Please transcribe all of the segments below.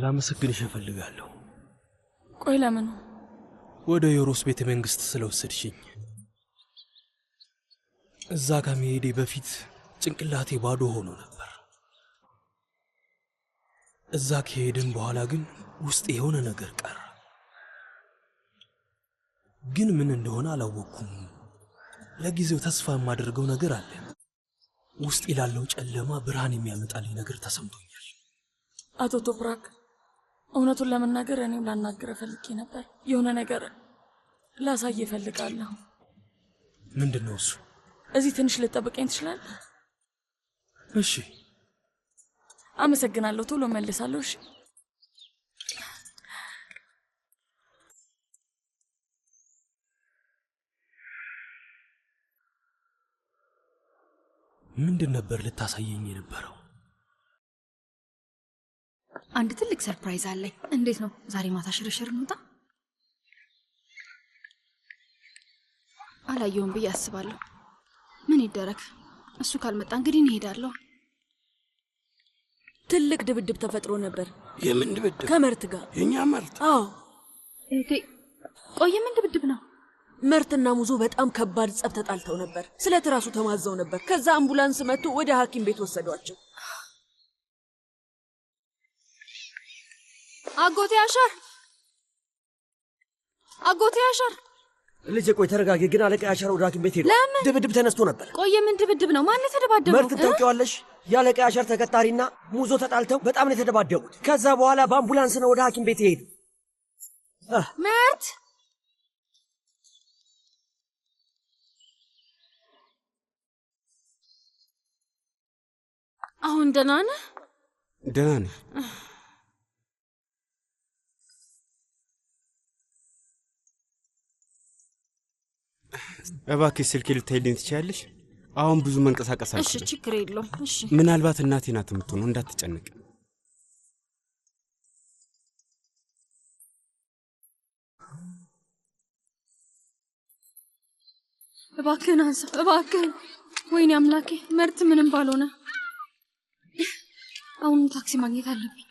ላመሰግንሽ እፈልጋለሁ። ቆይ ለምን? ወደ ዮሮስ ቤተ መንግስት ስለወሰድሽኝ። እዛ ከመሄዴ በፊት ጭንቅላቴ ባዶ ሆኖ ነበር። እዛ ከሄድን በኋላ ግን ውስጥ የሆነ ነገር ቀረ። ግን ምን እንደሆነ አላወቅኩም። ለጊዜው ተስፋ የማደርገው ነገር አለ። ውስጥ ላለው ጨለማ ብርሃን የሚያመጣልኝ ነገር ተሰምቶኛል። አቶ ቶፕራክ፣ እውነቱን ለመናገር እኔም ላናገር ፈልጌ ነበር። የሆነ ነገር ላሳይ እፈልጋለሁ። ምንድነው እሱ? እዚህ ትንሽ ልጠብቀኝ ትችላለህ? እሺ። አመሰግናለሁ። ቶሎ መልሳለሁ። እሺ። ምንድን ነበር ልታሳየኝ የነበረው? አንድ ትልቅ ሰርፕራይዝ አለኝ። እንዴት ነው ዛሬ ማታ ሽርሽር እንውጣ? አላየውም ብዬ አስባለሁ። ምን ይደረግ፣ እሱ ካልመጣ እንግዲህ እንሄዳለሁ። ትልቅ ድብድብ ተፈጥሮ ነበር። የምን ድብድብ? ከመርት ጋር። የኛ መርት? አዎ። ቆይ ምን ድብድብ ነው? መርትና ሙዞ በጣም ከባድ ጸብ ተጣልተው ነበር። ስለ ትራሱ ተማዘው ነበር። ከዛ አምቡላንስ መጥቶ ወደ ሐኪም ቤት ወሰዷቸው። አጎቴ አሻር ልጄ ቆይ ተረጋጊ። ግን አለቃ ያሻር ወደ ሐኪም ቤት ሄዶ ድብድብ ተነስቶ ነበር። ቆይ ምን ድብድብ ነው? ማን የተደባደበው? መርት ታውቂዋለሽ? የአለቃ ያሻር ተቀጣሪና ሙዞ ተጣልተው በጣም ነው የተደባደቡት። ከዛ በኋላ በአምቡላንስ ነው ወደ ሐኪም ቤት ሄዱ። መርት አሁን ደህና ነህ? ደህና ነኝ። እባክሽ ስልኬ ልታይልኝ ትችያለሽ? አሁን ብዙ መንቀሳቀስ አልችልም። እሺ ችግር የለውም። እሺ ምናልባት እናቴ ናት የምትሆነው፣ እንዳትጨነቅ። እባክህን አንሳው እባክህን። ወይኔ አምላኬ፣ መርት ምንም ባልሆነ። አሁን ታክሲ ማግኘት አለብኝ።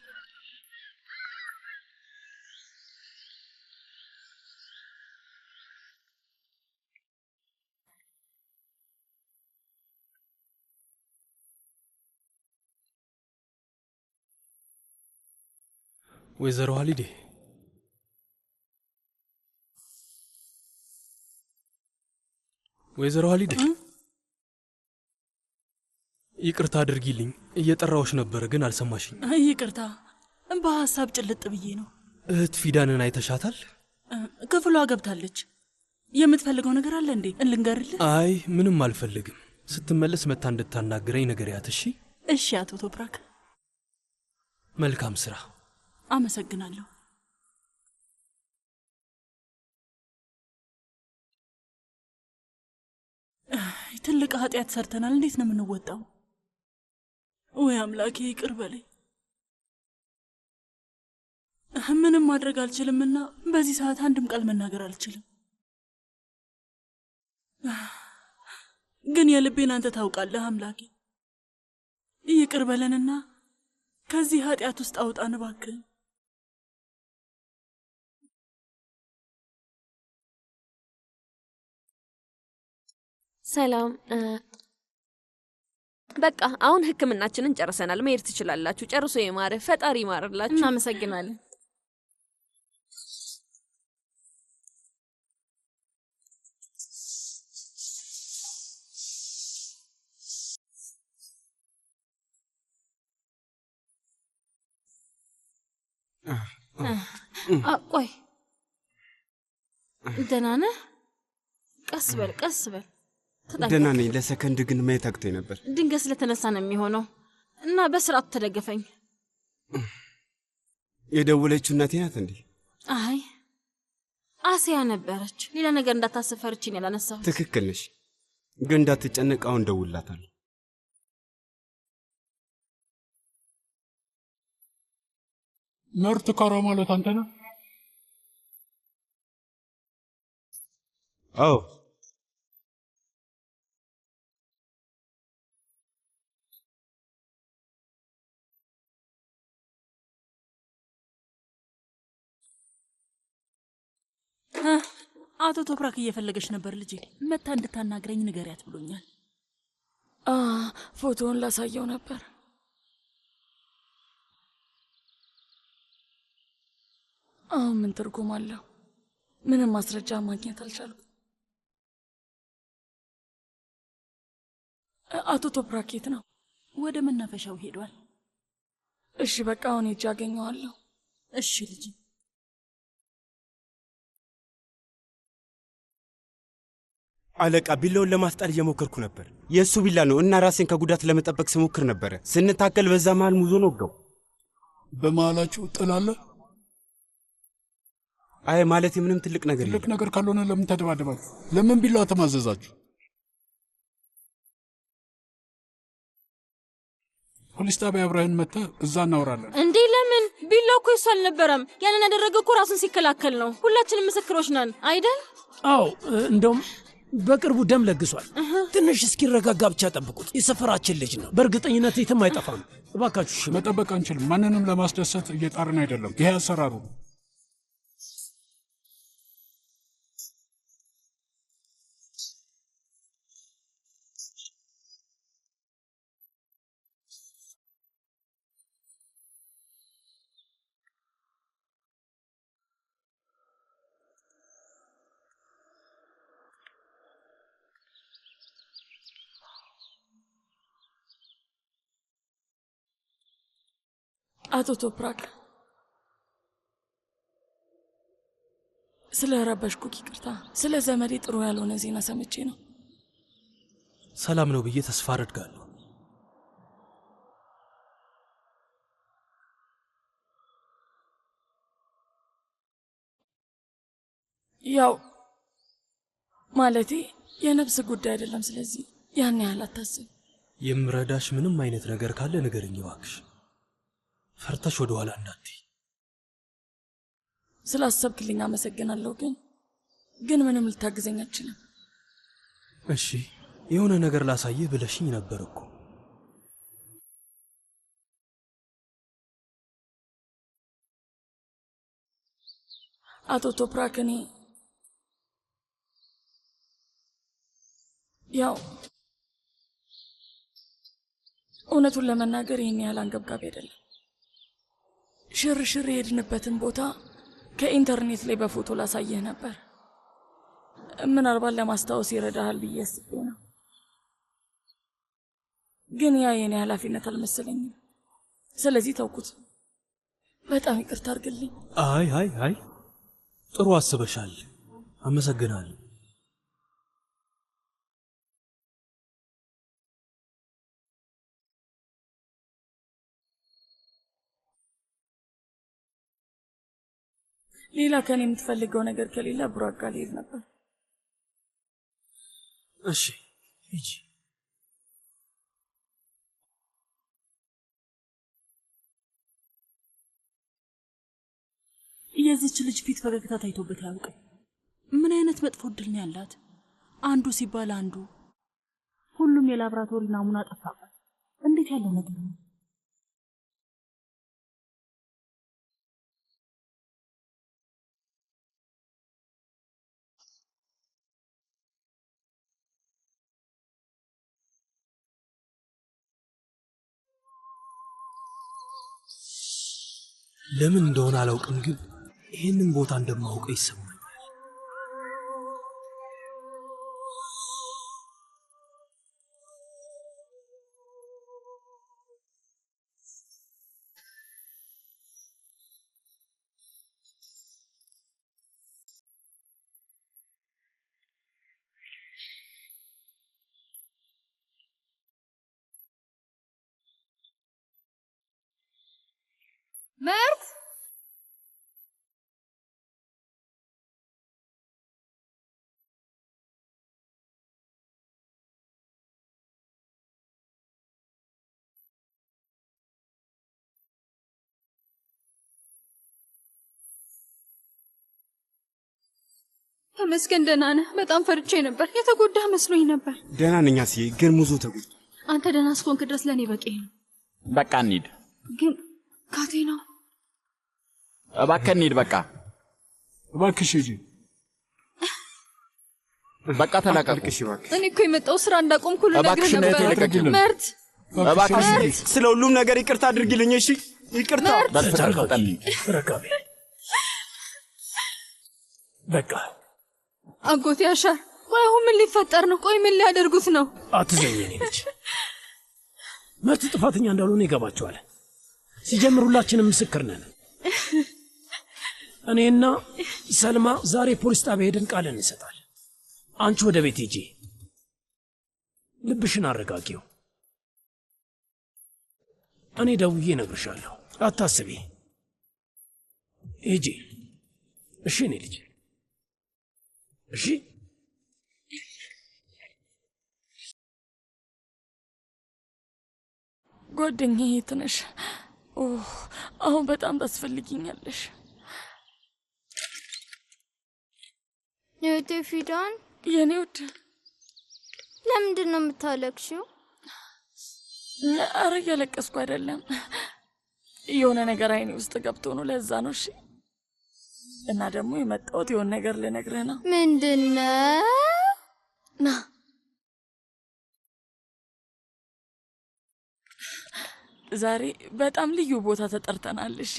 ወይዘሮ ሀሊዴ፣ ወይዘሮ ሀሊዴ ይቅርታ አድርጊልኝ። እየጠራሁሽ ነበር ግን አልሰማሽኝ። ይቅርታ፣ በሐሳብ ጭልጥ ብዬ ነው። እህት ፊዳንን አይተሻታል? ክፍሏ ገብታለች። የምትፈልገው ነገር አለ እንዴ? እንልንገርልህ? አይ ምንም አልፈልግም። ስትመለስ መታ እንድታናግረኝ ንገሪያት። እሺ? እሺ አቶ ቶፕራክ። መልካም ስራ። አመሰግናለሁ። ትልቅ ኃጢአት ሰርተናል። እንዴት ነው የምንወጣው? ወይ አምላኬ ይቅር በለኝ። ምንም ማድረግ አልችልምና በዚህ ሰዓት አንድም ቃል መናገር አልችልም። ግን የልቤን አንተ ታውቃለህ አምላኬ። ይቅር በለንና ከዚህ ኃጢአት ውስጥ አውጣን እባክህ። ሰላም። በቃ አሁን ህክምናችንን ጨርሰናል። መሄድ ትችላላችሁ። ጨርሶ ይማር። ፈጣሪ ይማርላችሁ። እናመሰግናለን። ቆይ ደህና ነህ? ቀስ በል ቀስ በል። ደህና ነኝ። ለሰከንድ ግን ማየት አቅቶኝ ነበር። ድንገት ስለተነሳ ነው የሚሆነው እና በስርዓቱ ተደገፈኝ። የደወለችው እናቴ ናት እንዴ? አይ አሲያ ነበረች። ሌላ ነገር እንዳታስፈርችኝ ያላነሳው። ትክክል ነሽ። ግን እንዳትጨነቅ፣ አሁን ደውላታለሁ። መርት ካራ ማለት አንተ ነህ? አዎ አቶ ቶፕራክ እየፈለገች ነበር ልጄ። መታ እንድታናግረኝ ንገሪያት ብሎኛል። ፎቶውን ላሳየው ነበር። አሁን ምን ትርጉም አለው? ምንም ማስረጃ ማግኘት አልቻልኩም። አቶ ቶፕራክ የት ነው? ወደ መናፈሻው ሄዷል። እሺ በቃ አሁን ሄጄ አገኘዋለሁ። እሺ ልጄ። አለቃ ቢላውን ለማስጣል እየሞከርኩ ነበር። የእሱ ቢላ ነው እና ራሴን ከጉዳት ለመጠበቅ ስሞክር ነበረ። ስንታከል በዛ መሃል ሙዞን ወጋው። በመሃላችሁ ጥል አለ? አይ ማለት ምንም ትልቅ ነገር ትልቅ ነገር ካልሆነ ለምን ተደባደባችሁ? ለምን ቢላ ተማዘዛችሁ? ፖሊስ ጣቢያ አብረህን መጥተህ እዛ እናወራለን። እንዴ ለምን? ቢላው እኮ እሱ አልነበረም። ያንን ያደረገው እኮ ራሱን ሲከላከል ነው። ሁላችንም ምስክሮች ነን አይደል? አዎ እንደውም በቅርቡ ደም ለግሷል። ትንሽ እስኪረጋጋ ብቻ ጠብቁት። የሰፈራችን ልጅ ነው። በእርግጠኝነት የትም አይጠፋም። እባካችሁ መጠበቅ አንችልም። ማንንም ለማስደሰት እየጣርን አይደለም። ይሄ አሰራሩ ነው። አቶ ቶፕራክ ስለ ረበሽኩክ ይቅርታ። ስለ ዘመዴ ጥሩ ያልሆነ ዜና ሰምቼ ነው። ሰላም ነው ብዬ ተስፋ አደርጋለሁ። ያው ማለቴ የነፍስ ጉዳይ አይደለም። ስለዚህ ያን ያህል አታስብ። የምረዳሽ ምንም አይነት ነገር ካለ ንገረኝ እባክሽ። ፈርተሽ ወደ ኋላ እንዳትይ። ስላሰብክልኝ አመሰግናለሁ። ግን ምንም ልታግዘኝ አትችልም። እሺ የሆነ ነገር ላሳየህ ብለሽኝ ነበር እኮ። አቶ ቶፕራክ እኔ ያው እውነቱን ለመናገር ይህን ያህል አንገብጋቢ አይደለም። ሽርሽር የሄድንበትን ቦታ ከኢንተርኔት ላይ በፎቶ ላሳየህ ነበር። ምናልባት ለማስታወስ ይረዳሃል ብዬ አስቤ ነው። ግን ያ የኔ ኃላፊነት አልመሰለኝም። ስለዚህ ተውኩት። በጣም ይቅርታ አድርግልኝ። አይ ጥሩ አስበሻል። አመሰግናለሁ። ሌላ ከኔ የምትፈልገው ነገር ከሌላ ቡራክ ጋር ልሄድ ነበር። እሺ ሂጂ። የዚህች ልጅ ፊት ፈገግታ ታይቶበት አያውቅም። ምን አይነት መጥፎ እድል ነው ያላት? አንዱ ሲባል አንዱ፣ ሁሉም የላብራቶሪ ናሙና ጠፋበት። እንዴት ያለ ነገር ነው? ለምን እንደሆነ አላውቅም፣ ግን ይህንን ቦታ እንደማውቀው ይሰማኛል። መርት ተመስገን ደህና ነህ? በጣም ፈርቼ ነበር። የተጎዳ መስሎኝ ነበር። ደህና ነኝ አስዬ፣ ግን ሙዙ ተጎዳ። አንተ ደህና እስኮንክ ድረስ ለእኔ በቂ ነው። በቃ እንሂድ። ግን ካቴናው እባክህ እንሂድ። በቃ እባክሽ ሂጂ። በቃ ተላቀቁ። እኔ እኮ የመጣው ስራ እንዳቆምኩ ልነግርህ ነበር። መርት እባክሽ ስለ ሁሉም ነገር ይቅርታ አድርጊልኝ። እሺ ይቅርታ። ረጋቢ በቃ አጎቴ አሻር፣ ቆይ አሁን ምን ሊፈጠር ነው? ቆይ ምን ሊያደርጉት ነው? አትዘኝ የኔ ልጅ። መርት ጥፋተኛ እንዳልሆነ ይገባቸዋል። ሲጀምር ሁላችንም ምስክር ነን። እኔና ሰልማ ዛሬ ፖሊስ ጣቢያ ሄደን ቃል እንሰጣለን። አንቺ ወደ ቤት ሂጂ፣ ልብሽን አረጋጊው። እኔ ደውዬ እነግርሻለሁ፣ አታስቢ። ሂጂ እሺ? እኔ ልጅ እሺ? ጓደኛዬ የት ነሽ? አሁን በጣም ታስፈልጊኛለሽ። እህቴ ፊዳን፣ የኔ ውድ፣ ለምንድን ነው የምታለቅሽው? ኧረ እያለቀስኩ አይደለም፣ የሆነ ነገር አይኔ ውስጥ ገብቶ ነው፣ ለዛ ነው። እሺ። እና ደግሞ የመጣሁት የሆነ ነገር ልነግርህ ነው። ምንድን ነው? ና ዛሬ በጣም ልዩ ቦታ ተጠርተናል። እሺ።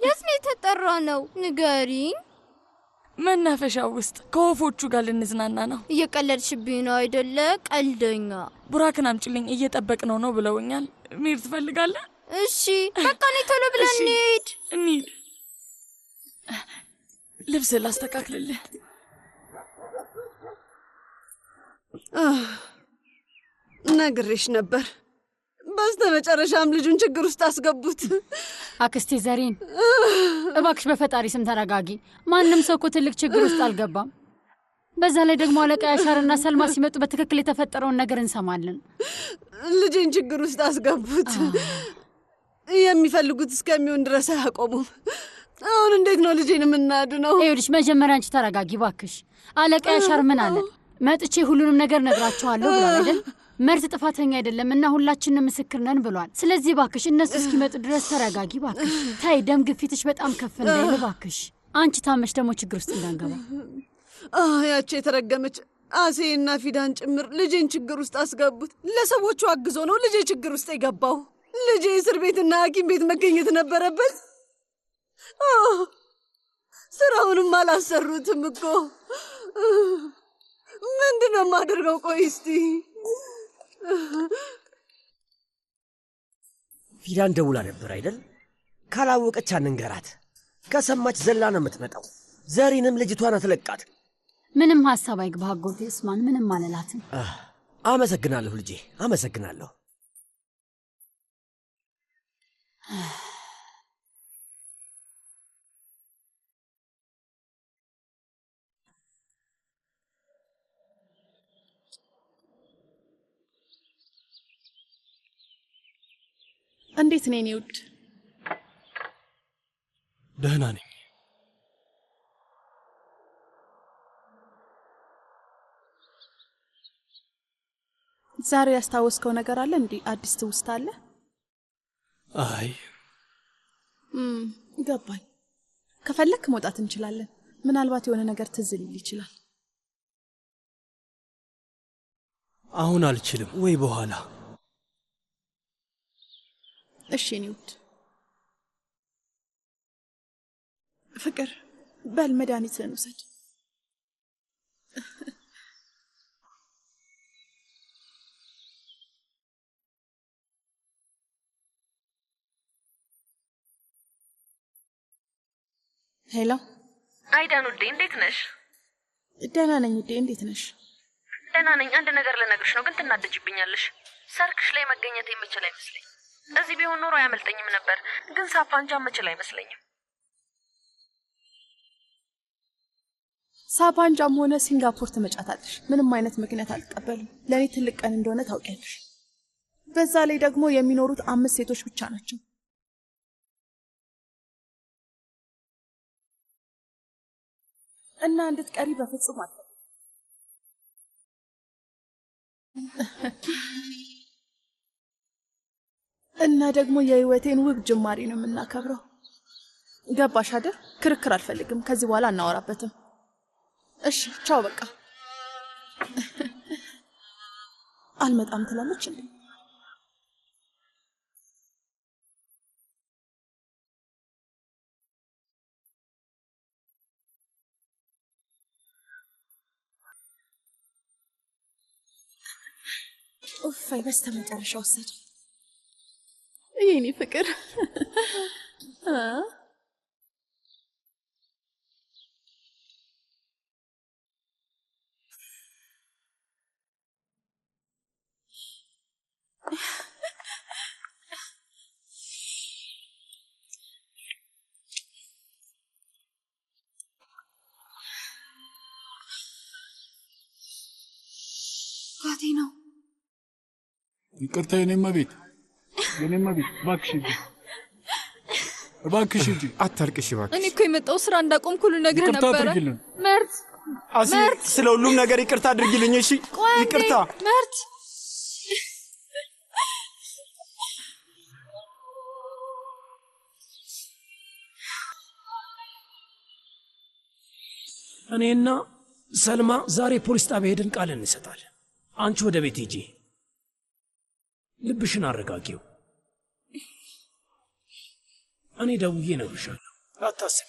የት ነው የተጠራ ነው? ንገሪኝ። መናፈሻው ውስጥ ከወፎቹ ጋር ልንዝናና ነው። እየቀለድሽብኝ ነው አይደለ? ቀልደኛ። ቡራክን አምጪልኝ፣ እየጠበቅነው ነው ብለውኛል። መሄድ ትፈልጋለህ? እሺ በቃ እኔ ቶሎ ብለን እንሂድ። ልብስ ላስተካክልልህ። ነግሬሽ ነበር። በስተመጨረሻም ልጁን ችግር ውስጥ አስገቡት። አክስቴ ዘሬን እባክሽ በፈጣሪ ስም ተረጋጊ። ማንም ሰው እኮ ትልቅ ችግር ውስጥ አልገባም። በዛ ላይ ደግሞ አለቃ ያሻርና ሰልማ ሲመጡ በትክክል የተፈጠረውን ነገር እንሰማለን። ልጄን ችግር ውስጥ አስገቡት። የሚፈልጉት እስከሚሆን ድረስ አያቆሙም። አሁን እንዴት ነው ልጄን የምናድነው? ይኸውልሽ መጀመሪያ አንቺ ተረጋጊ ባክሽ። አለቃ ያሻር ምን አለ? መጥቼ ሁሉንም ነገር ነግራቸዋለሁ ብሏል አይደል? መርት ጥፋተኛ አይደለም እና ሁላችንም ምስክር ነን ብሏል። ስለዚህ ባክሽ እነሱ እስኪመጡ ድረስ ተረጋጊ ባክሽ። ታይ ደም ግፊትሽ በጣም ከፍ እንዳይል ባክሽ። አንቺ ታመሽ ደግሞ ችግር ውስጥ እንዳንገባ። ያቺ የተረገመች አሴና ፊዳን ጭምር ልጄን ችግር ውስጥ አስገቡት። ለሰዎቹ አግዞ ነው ልጄ ችግር ውስጥ የገባው። ልጄ እስር ቤትና ሐኪም ቤት መገኘት ነበረበት። ስራውንም አላሰሩትም እኮ። ምንድን ነው የማደርገው? ቆይ እስቲ ፊዳን ደውላ ነበር አይደል? ካላወቀች አንንገራት። ከሰማች ዘላ ነው የምትመጣው። ዘሪንም ልጅቷን አትለቃት። ምንም ሐሳብ አይግባ አጎቴ እስማን፣ ምንም አልላትም። አመሰግናለሁ ልጄ፣ አመሰግናለሁ። እንዴት ነኝ ውድ? ደህና ነኝ። ዛሬ ያስታወስከው ነገር አለ እንዴ? አዲስ ትውስታ አለ? አይ ገባኝ። ከፈለክ መውጣት እንችላለን። ምናልባት የሆነ ነገር ትዝ ሊል ይችላል። አሁን አልችልም፣ ወይ በኋላ። እሺ እኔ ውድ ፍቅር፣ በል መድኃኒትህን ውሰድ። ሄሎ አይዳን ውዴ፣ እንዴት ነሽ? ደህና ነኝ ውዴ፣ እንዴት ነሽ? ደህና ነኝ። አንድ ነገር ልነግርሽ ነው ግን ትናደጅብኛለሽ። ሰርክሽ ላይ መገኘት የምችል አይመስለኝ። እዚህ ቢሆን ኖሮ አያመልጠኝም ነበር፣ ግን ሳፓንጃ የምችል አይመስለኝም። ሳፓንጃም ሆነ ሲንጋፖር ትመጫታለሽ። ምንም አይነት ምክንያት አልቀበልም። ለእኔ ትልቅ ቀን እንደሆነ ታውቂያለሽ። በዛ ላይ ደግሞ የሚኖሩት 5 ሴቶች ብቻ ናቸው። እና እንድትቀሪ በፍጹም አልፈልግም። እና ደግሞ የህይወቴን ውብ ጅማሬ ነው የምናከብረው። ገባሽ አይደል? ክርክር አልፈልግም። ከዚህ በኋላ አናወራበትም። እሺ ቻው፣ በቃ አልመጣም ትላለች እንዴ? ኡፍ በስተመጨረሻ ወሰደ። የኔ ፍቅር ባቴ ነው። ይቅርታ የኔማ ቤት እባክሽ ሂጂ፣ እባክሽ ሂጂ። አታልቅሽ እባክሽ። እኔ እኮ የመጣው ስራ እንዳቆምኩ ልነግርህ ይቅርታ ነበረ። አድርጊልን መርት አሲ፣ ስለ ሁሉም ነገር ይቅርታ አድርጊልኝ። እሺ ይቅርታ መርት። እኔና ሰልማ ዛሬ ፖሊስ ጣቢያ ሄደን ቃል እንሰጣለን። አንቺ ወደ ቤት ሂጂ፣ ልብሽን አረጋጊው። እኔ ደውዬ እነግርሻለሁ፣ አታስቢ።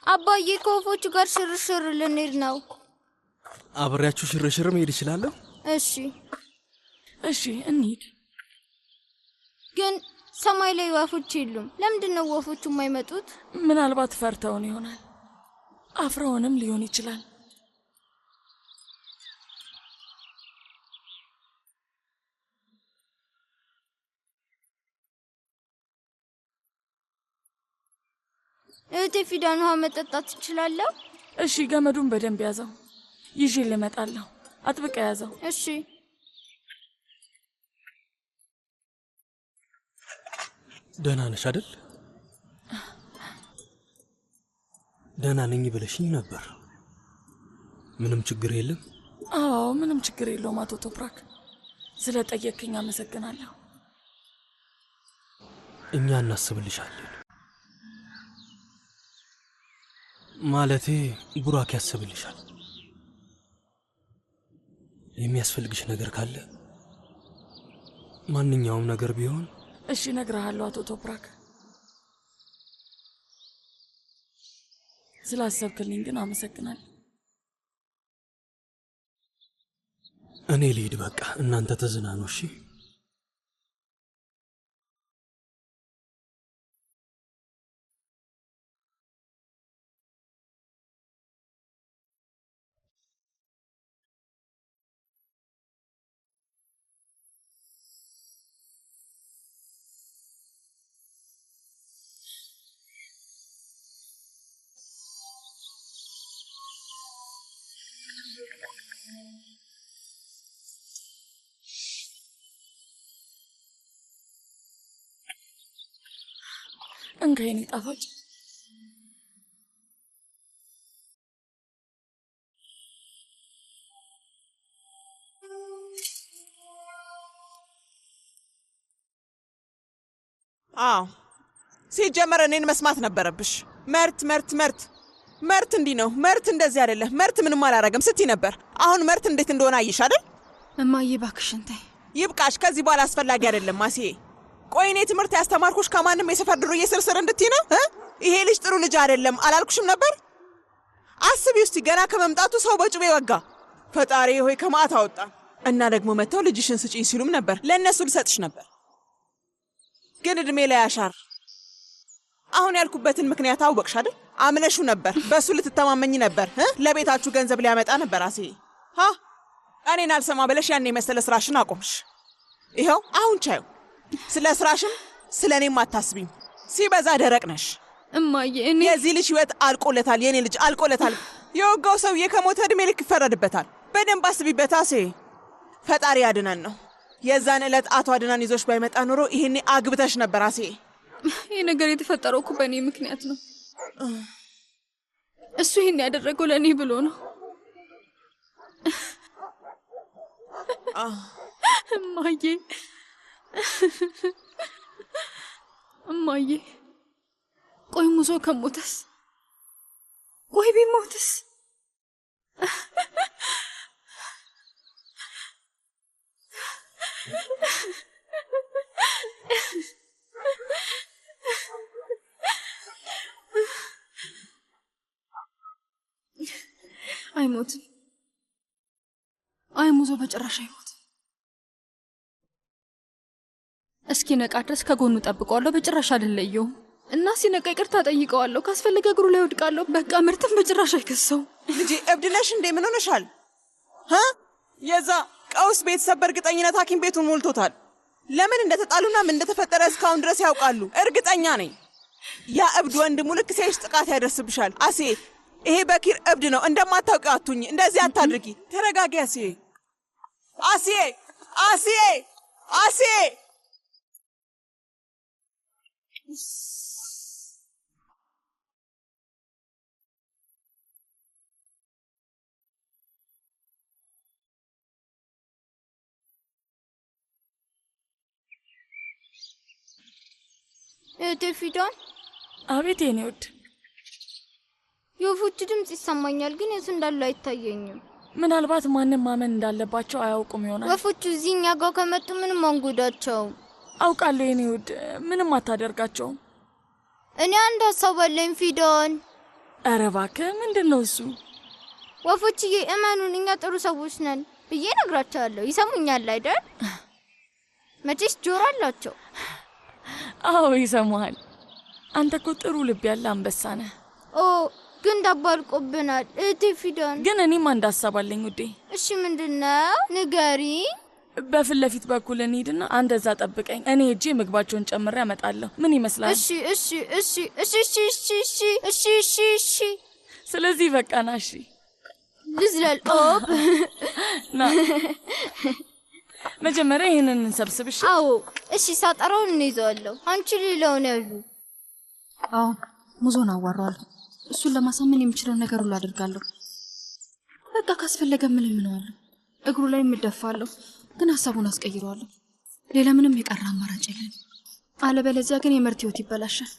አባዬ ከወፎቹ ጋር ሽርሽር ልንሄድ ነው። አብሬያችሁ ሽርሽር መሄድ እችላለሁ? እሺ እንሂድ። ግን ሰማይ ላይ ወፎች የሉም። ለምንድን ነው ወፎቹ የማይመጡት? ምናልባት ፈርተውን ይሆናል፣ አፍረውንም ሊሆን ይችላል። እህቴ ፊዳን ውሃ መጠጣት ትችላለሁ? እሺ፣ ገመዱን በደንብ ያዘው። ይዤ ልመጣለሁ። አጥብቀ ያዘው። እሺ። ደህና ነሽ አይደል? ደህና ነኝ ብለሽኝ ነበር። ምንም ችግር የለም? አዎ፣ ምንም ችግር የለውም አቶ ቶፕራክ። ስለ ጠየቅኝ አመሰግናለሁ። እኛ እናስብልሻለን። ማለቴ ቡራክ ያስብልሻል። የሚያስፈልግሽ ነገር ካለ ማንኛውም ነገር ቢሆን እሺ እነግርሃለሁ አቶ ቶፕራክ። ስላሰብክልኝ ግን አመሰግናለሁ። እኔ ልሂድ በቃ፣ እናንተ ተዝናኑ። እሺ እንካ የኔ ጣፋጭ። አዎ ሲጀመር እኔን መስማት ነበረብሽ። መርት እንዲህ ነው፣ መርት እንደዚህ አይደለም፣ መርት ምንም አላረገም ስትይ ነበር። አሁን መርት እንዴት እንደሆነ አየሽ አይደል? እማዬ እባክሽን ተይ። ይብቃሽ። ከዚህ በኋላ አስፈላጊ አይደለም ማሲዬ። ቆይ እኔ ትምህርት ያስተማርኩሽ ከማንም የሰፈር ድሩዬ ስርስር እንድትይ ነው? ይሄ ልጅ ጥሩ ልጅ አይደለም አላልኩሽም ነበር? አስቢ ውስጥ ገና ከመምጣቱ ሰው በጩቤ ወጋ። ፈጣሪ ሆይ ከማት አወጣ። እና ደግሞ መተው ልጅሽን ስጪኝ ሲሉም ነበር። ለእነሱ ልሰጥሽ ነበር፣ ግን እድሜ ላይ አሻር። አሁን ያልኩበትን ምክንያት አወቅሽ አይደል? አምነሹ ነበር፣ በሱ ልትተማመኝ ነበር። ለቤታችሁ ገንዘብ ሊያመጣ ነበር። እኔን አልሰማ ብለሽ ያን የመሰለ ስራሽን አቆምሽ። ይኸው አሁን ቻዩ። ስለ ስራሽም ስለ እኔም አታስቢኝ። ሲበዛ ደረቅ ነሽ እማዬ። እኔ የዚህ ልጅ ህይወት አልቆለታል። የኔ ልጅ አልቆለታል። የወጋው ሰውዬ ከሞተ እድሜ ልክ ይፈረድበታል። በደንብ አስቢበት አሴ። ፈጣሪ ያድነን ነው። የዛን ዕለት አቶ አድናን ይዞሽ ባይመጣ ኖሮ ይሄኔ አግብተሽ ነበር አሴ። ይህ ነገር የተፈጠረው እኮ በእኔ ምክንያት ነው። እሱ ይሄን ያደረገው ለእኔ ብሎ ነው። እማዬ እማዬ፣ ቆይ ሙዞ ከሞተስ? ቆይ ቢሞትስ? አይሞትም። ሙዞ በጭራሽ አይሞትም። እስኪ ነቃ ድረስ ከጎኑ ጠብቀዋለሁ። በጭራሽ አይደለየውም እና ሲነቃ ይቅርታ ጠይቀዋለሁ። ካስፈለገ እግሩ ላይ ወድቃለሁ። በቃ ምርትም በጭራሽ አይከሰው። ልጄ እብድ ነሽ እንዴ? ምን ሆነሻል? የዛ ቀውስ ቤተሰብ በእርግጠኝነት ሐኪም ቤቱን ሞልቶታል። ለምን እንደተጣሉና ምን እንደተፈጠረ እስካሁን ድረስ ያውቃሉ። እርግጠኛ ነኝ። ያ እብድ ወንድሙ ልክ ሲያይሽ ጥቃት ያደርስብሻል። አሴ ይሄ በኪር እብድ ነው። እንደማታውቂው አትሁኝ። እንደዚህ አታድርጊ። ተረጋጊ አሴ። አሴ አሴ አሴ ፊዳን። አቤት የኔ ውድ። የወፎች ድምፅ ይሰማኛል፣ ግን የት እንዳሉ አይታየኝም። ምናልባት ማንም ማመን እንዳለባቸው አያውቁም ይሆናል። ወፎቹ እዚህ እኛ ጋር ከመጡ ምንም አንጎዳቸውም። አውቃለሁ የኔ ውድ፣ ምንም አታደርጋቸውም። እኔ አንድ ሀሳብ አለኝ ፊዳን። ኧረ እባክህ፣ ምንድን ነው እሱ? ወፎችዬ እመኑን፣ እኛ ጥሩ ሰዎች ነን ብዬ እነግራቸዋለሁ። ይሰሙኛል አይደል? መቼስ ጆሮ አላቸው። አዎ ይሰሙሃል። አንተ እኮ ጥሩ ልብ ያለ አንበሳ ነህ። ግን ዳቦ አልቆብናል እህቴ ፊዳን። ግን እኔም አንድ ሀሳብ አለኝ ውዴ። እሺ ምንድነው? ንገሪ። በፊት ለፊት በኩል እንሂድና አንድ እዛ ጠብቀኝ። እኔ ሄጄ ምግባቸውን ጨምሬ አመጣለሁ። ምን ይመስላል? እሺ እሺ እሺ እሺ እሺ እሺ እሺ እሺ እሺ። ስለዚህ በቃ ና። እሺ ልዝለል። ና መጀመሪያ ይሄንን እንሰብስብሽ። አዎ እሺ። ሳጠራውን እንይዘዋለሁ። አንቺ ሌላውን ያዡ። አዎ ሙዞን አዋራዋለሁ። እሱን ለማሳመን የምችለው ነገር ሁሉ አድርጋለሁ። በቃ ካስፈለገ ምን እለዋለሁ፣ እግሩ ላይ እደፋለሁ፣ ግን ሀሳቡን አስቀይረዋለሁ። ሌላ ምንም የቀረ አማራጭ የለም። አለበለዚያ ግን የመርት ህይወት ይበላሻል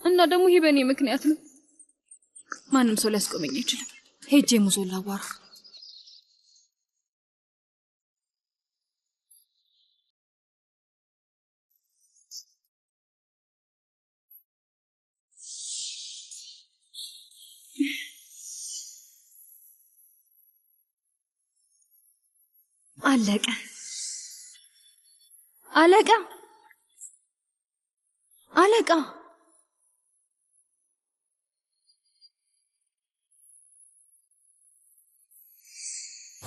እና ደግሞ ይሄ በእኔ ምክንያት ነው። ማንም ሰው ሊያስቆመኝ አይችልም። ሄጄ ሙዞን ላዋራ። አለቀ አለቃ አለቃ።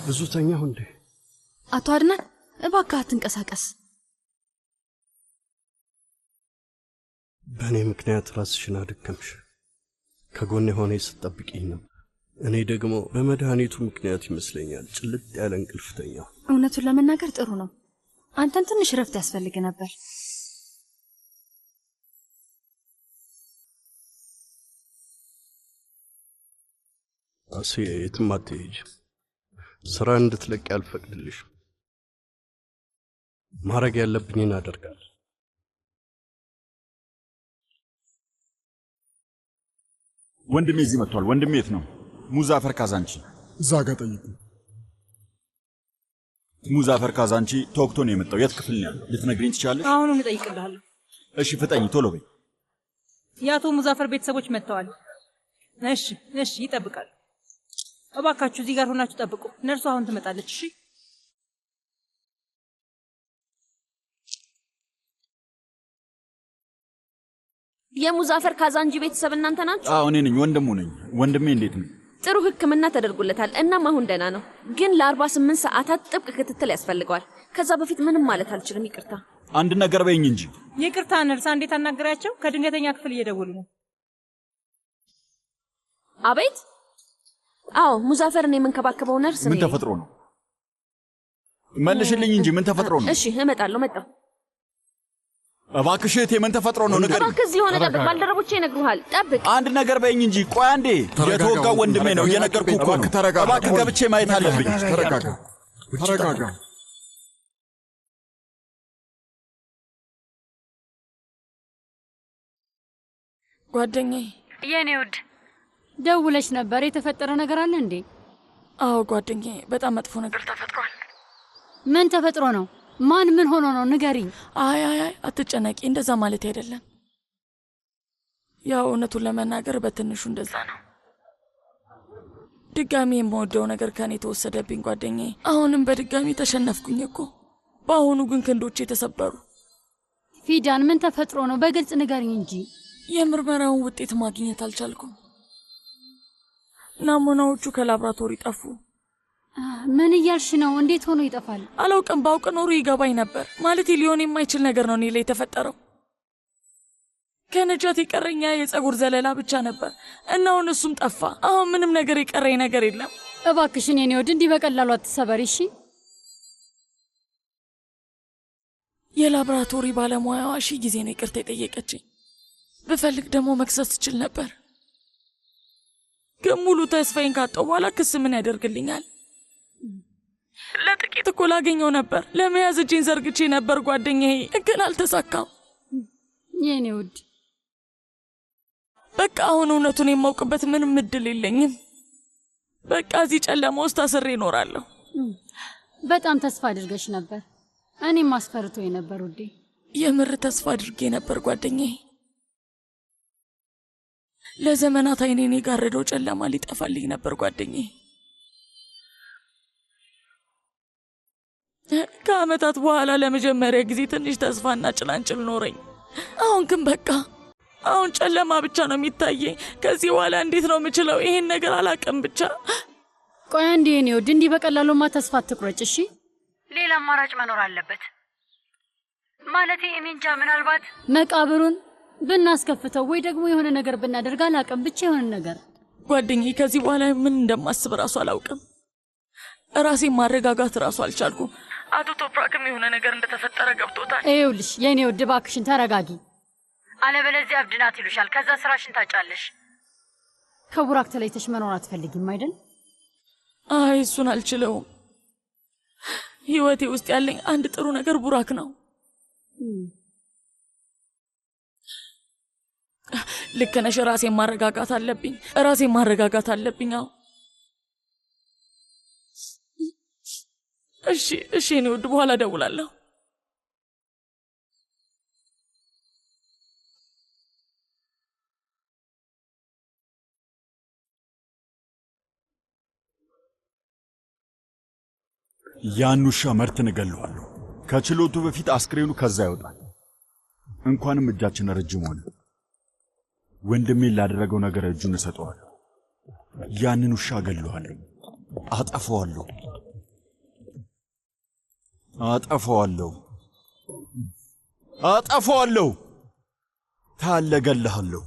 ብዙ ተኛሁ እንዴ? አቶ አድናን እባክህ አትንቀሳቀስ። በእኔ ምክንያት ራስሽን አደከምሽ። ከጎኔ ሆነ ስትጠብቂኝ ነበር። እኔ ደግሞ በመድኃኒቱ ምክንያት ይመስለኛል ጭልጥ ያለ እንቅልፍ ተኛሁ። እውነቱን ለመናገር ጥሩ ነው። አንተን ትንሽ ረፍት ያስፈልግ ነበር። አሴ የትም አትሄጂም። ስራ እንድትለቂ አልፈቅድልሽም። ማድረግ ያለብኝን አደርጋለሁ። ወንድሜ እዚህ መጥቷል። ወንድሜ የት ነው? ሙዛፈር ካዛንቺ። እዛ ጋር ጠይቁ። ሙዛፈር ካዛንቺ ተወግቶ ነው የመጣው። የት ክፍል ነው ያለው? ልትነግሪኝ ትችላለሽ? አሁኑን እጠይቅልሃለሁ። እሺ ፍጠኝ፣ ቶሎ በይ። የአቶ ሙዛፈር ቤተሰቦች መጥተዋል። እሺ እሺ፣ ይጠብቃሉ። እባካችሁ እዚህ ጋር ሆናችሁ ጠብቁ። ነርሱ አሁን ትመጣለች። እሺ የሙዛፈር ካዛንጂ ቤተሰብ እናንተ ናችሁ? አዎ እኔ ነኝ፣ ወንድሙ ነኝ። ወንድሜ እንዴት ነው? ጥሩ ሕክምና ተደርጎለታል። እናም አሁን ደህና ነው። ግን ለ48 ሰዓታት ጥብቅ ክትትል ያስፈልገዋል። ከዛ በፊት ምንም ማለት አልችልም። ይቅርታ። አንድ ነገር በይኝ እንጂ። ይቅርታ ነርሳ፣ እንዴት አናገራቸው? ከድንገተኛ ክፍል እየደወሉ ነው። አቤት። አዎ ሙዛፈርን የምንከባከበው ነርስ ምን ተፈጥሮ ነው? መልሽልኝ እንጂ ምን ተፈጥሮ ነው? እሺ እመጣለሁ። መጣሁ። እባክሽ እህቴ ምን ተፈጥሮ ነው? ንገሪኝ። እባክህ እዚህ ሆነ ጠብቅ። ባልደረቦቼ ይነግሩሃል። ጠብቅ። አንድ ነገር በይኝ እንጂ። ቆይ አንዴ። የተወጋው ወንድሜ ነው። እየነገርኩህ እኮ ነው። እባክህ ገብቼ ማየት አለብኝ። ተረጋጋ፣ ተረጋጋ። ጓደኛዬ፣ የኔ ውድ ደውለሽ ነበር። የተፈጠረ ነገር አለ እንዴ? አዎ ጓደኛዬ፣ በጣም መጥፎ ነገር ተፈጥሯል። ምን ተፈጥሮ ነው? ማን ምን ሆኖ ነው? ንገሪኝ። አይ አትጨነቂ፣ እንደዛ ማለት አይደለም። ያው እውነቱን ለመናገር በትንሹ እንደዛ ነው። ድጋሚ የምወደው ነገር ከኔ ተወሰደብኝ ጓደኛዬ። አሁንም በድጋሚ ተሸነፍኩኝ እኮ። በአሁኑ ግን ክንዶቼ ተሰበሩ። ፊዳን ምን ተፈጥሮ ነው? በግልጽ ንገሪኝ እንጂ። የምርመራውን ውጤት ማግኘት አልቻልኩም። ናሙናዎቹ ከላብራቶሪ ጠፉ። ምን እያልሽ ነው? እንዴት ሆኖ ይጠፋል? አላውቅም። ባውቅ ኖሮ ይገባኝ ነበር። ማለት ሊሆን የማይችል ነገር ነው እኔ ላይ የተፈጠረው። ከነጃት የቀረኛ የጸጉር ዘለላ ብቻ ነበር እና አሁን እሱም ጠፋ። አሁን ምንም ነገር የቀረኝ ነገር የለም። እባክሽን የኔ ወድ እንዲህ በቀላሉ አትሰበሪ እሺ። የላብራቶሪ ባለሙያዋ ሺህ ጊዜ ነው ይቅርታ የጠየቀችኝ። ብፈልግ ደግሞ መክሰስ ትችል ነበር፣ ግን ሙሉ ተስፋዬን ካጣሁ በኋላ ክስ ምን ያደርግልኛል? ለጥቂት እኮ ላገኘው ነበር። ለመያዝ እጄን ዘርግቼ ነበር ጓደኛዬ፣ ግን አልተሳካም። የኔ ውድ በቃ አሁን እውነቱን የማውቅበት ምንም እድል የለኝም። በቃ እዚህ ጨለማ ውስጥ ታስሬ እኖራለሁ። በጣም ተስፋ አድርገሽ ነበር። እኔም አስፈርቶኝ ነበር ውዴ። የምር ተስፋ አድርጌ ነበር ጓደኛዬ። ለዘመናት አይኔን የጋረደው ጨለማ ሊጠፋልኝ ነበር ጓደኛዬ። ከዓመታት በኋላ ለመጀመሪያ ጊዜ ትንሽ ተስፋና ጭላንጭል ኖረኝ። አሁን ግን በቃ አሁን ጨለማ ብቻ ነው የሚታየኝ። ከዚህ በኋላ እንዴት ነው የምችለው? ይሄን ነገር አላውቅም። ብቻ ቆይ አንዴ የኔ ውድ፣ እንዲህ በቀላሉማ ተስፋ አትቁረጭ እሺ። ሌላ አማራጭ መኖር አለበት። ማለቴ እኔ እንጃ፣ ምናልባት መቃብሩን ብናስከፍተው ወይ ደግሞ የሆነ ነገር ብናደርግ አላውቅም። ብቻ የሆነ ነገር ጓደኛዬ፣ ከዚህ በኋላ ምን እንደማስብ ራሱ አላውቅም። ራሴን ማረጋጋት ራሱ አልቻልኩም። አቶ ቶፕራክም የሆነ ነገር እንደተፈጠረ ገብቶታል። ይኸውልሽ የኔ ውድ እባክሽን ተረጋጊ። አለበለዚያ እብድ ናት ይሉሻል። ከዛ ስራሽን ታጫለሽ። ከቡራክ ተለይተሽ መኖር አትፈልጊም አይደል? አይ እሱን አልችለውም። ህይወቴ ውስጥ ያለኝ አንድ ጥሩ ነገር ቡራክ ነው። ልክ ነሽ። ራሴን ማረጋጋት አለብኝ። አዎ እሺ እኔ ውድ፣ በኋላ እደውላለሁ። ያን ውሻ መርትን እገለዋለሁ። ከችሎቱ በፊት አስክሬኑ ከዛ ይወጣል። እንኳንም እጃችን ረጅም ሆነ። ወንድሜን ላደረገው ነገር እጁን እሰጠዋለሁ። ያንን ውሻ እገለዋለሁ። አጠፋዋለሁ። ታለ እገልሃለሁ።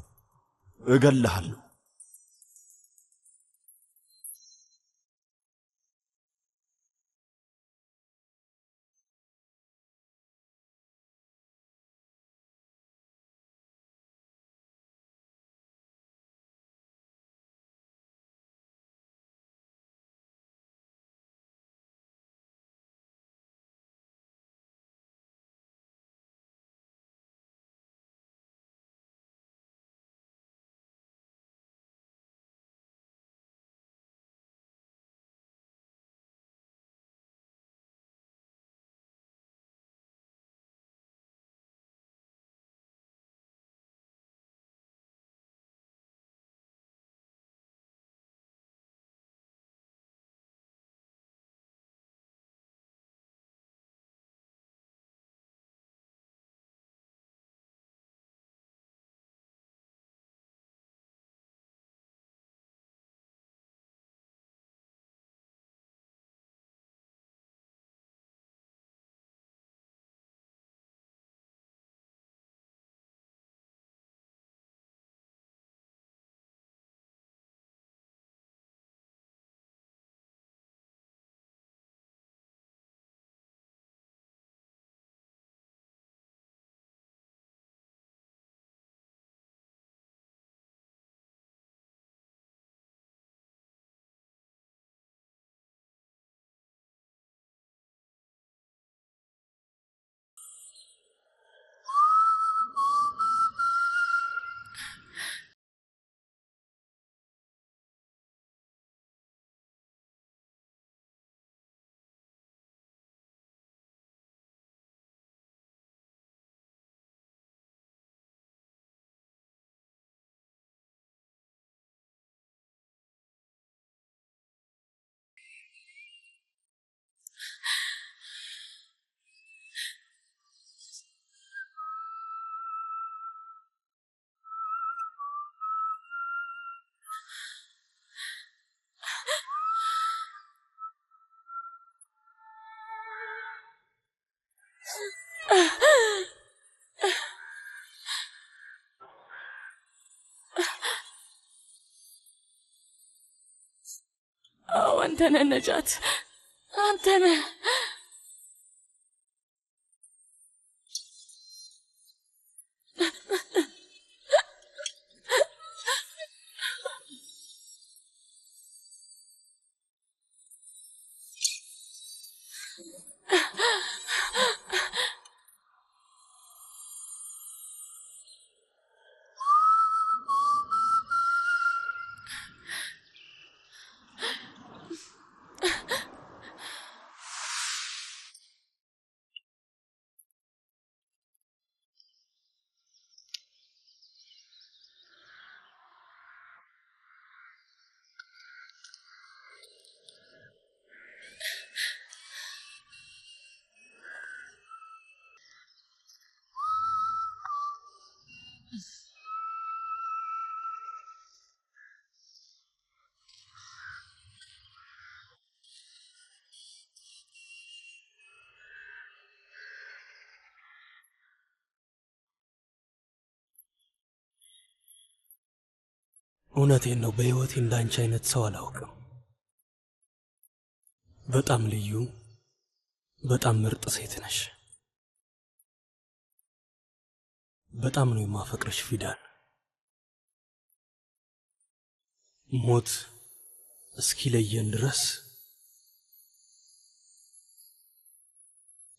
አንተ ነህ ነጃት፣ አንተ ነህ። እውነቴን ነው። በህይወቴ እንዳንቺ አይነት ሰው አላውቅም። በጣም ልዩ፣ በጣም ምርጥ ሴት ነሽ። በጣም ነው የማፈቅርሽ ፊዳን። ሞት እስኪለየን ድረስ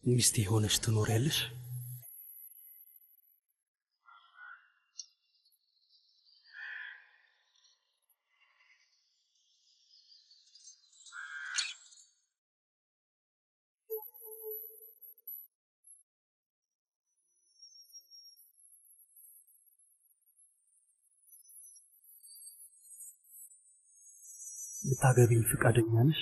ሚስቴ ሆነሽ ትኖሪያለሽ። ልታገቢኝ ፍቃደኛ ነሽ?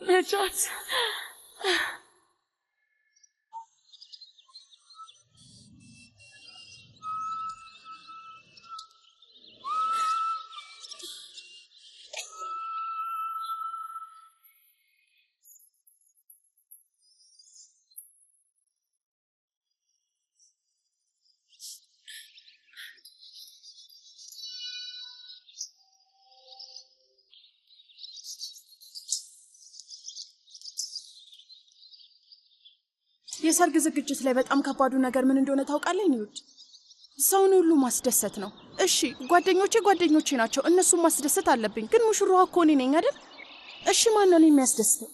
ነጃት፣ የሰርግ ዝግጅት ላይ በጣም ከባዱ ነገር ምን እንደሆነ ታውቃለህ? ኒውድ ሰውን ሁሉ ማስደሰት ነው። እሺ ጓደኞቼ ናቸው፣ እነሱን ማስደሰት አለብኝ። ግን ሙሽራዋ እኮ እኔ ነኝ አይደል? እሺ ማን ነው የሚያስደስተው?